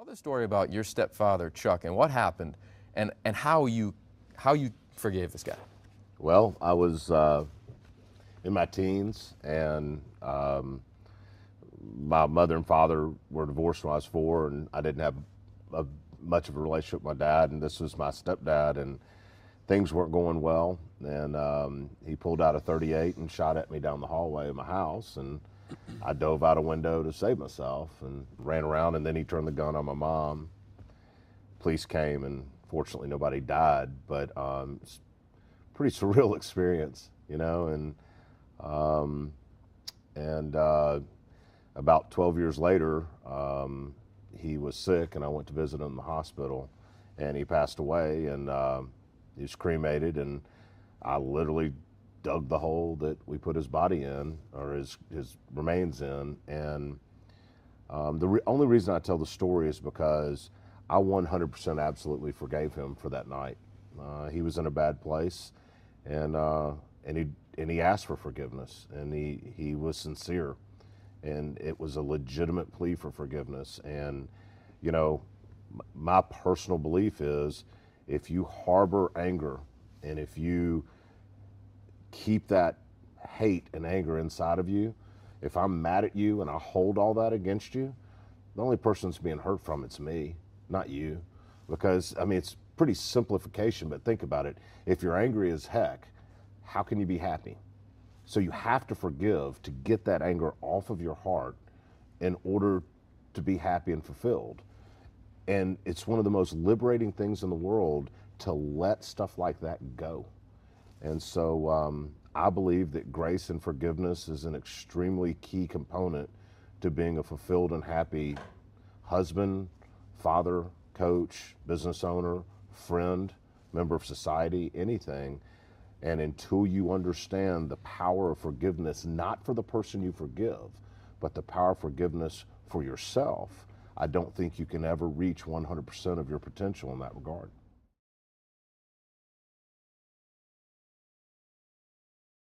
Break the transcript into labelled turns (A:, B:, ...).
A: Tell the story about your stepfather, Chuck, and what happened, and how you forgave this guy.
B: Well, I was in my teens, and my mother and father were divorced when I was 4, and I didn't have much of a relationship with my dad, and this was my stepdad, and things weren't going well, and he pulled out a .38 and shot at me down the hallway of my house, and I dove out a window to save myself and ran around, and then he turned the gun on my mom. Police came, and fortunately nobody died, but it's a pretty surreal experience, you know, and about 12 years later, he was sick, and I went to visit him in the hospital, and he passed away, and he was cremated, and I literally dug the hole that we put his body in, or his remains in, and the only reason I tell the story is because I 100% absolutely forgave him for that night. He was in a bad place, and he asked for forgiveness, and he was sincere, and it was a legitimate plea for forgiveness. And you know, my personal belief is, if you harbor anger, and if you keep that hate and anger inside of you, if I'm mad at you and I hold all that against you, the only person that's being hurt from it's me, not you. Because, I mean, it's pretty simplification, but think about it. If you're angry as heck, how can you be happy? So you have to forgive to get that anger off of your heart in order to be happy and fulfilled. And it's one of the most liberating things in the world to let stuff like that go. And so I believe that grace and forgiveness is an extremely key component to being a fulfilled and happy husband, father, coach, business owner, friend, member of society, anything. And until you understand the power of forgiveness, not for the person you forgive, but the power of forgiveness for yourself, I don't think you can ever reach 100% of your potential in that regard.